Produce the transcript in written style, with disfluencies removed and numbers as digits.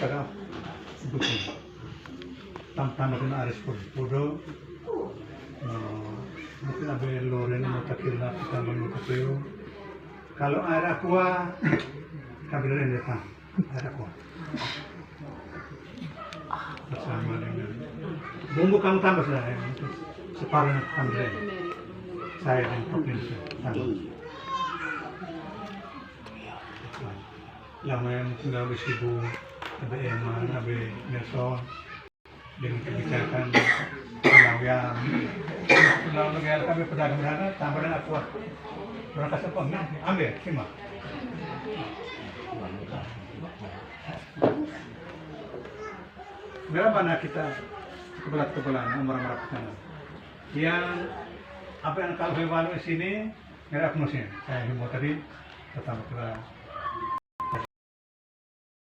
taga buku tambah na aris pudo mungkin abe loren mo takila kita mo takyo kalau ada kuah kabilan datang ada kuah bersama dengan bumbu kamu tambah sudah separuh tambah saya dan topin tambah yang lain sudah besibu ada eman ada Nelson dengan kebijakan pelawian kalau negara kami pedagang tambah dengan kuah berapa sepon ambil simak berapa mana kita kebelat-kebelan orang-orang sana yang apa yang kalau hewan di sini merah musim saya himbau tadi pertama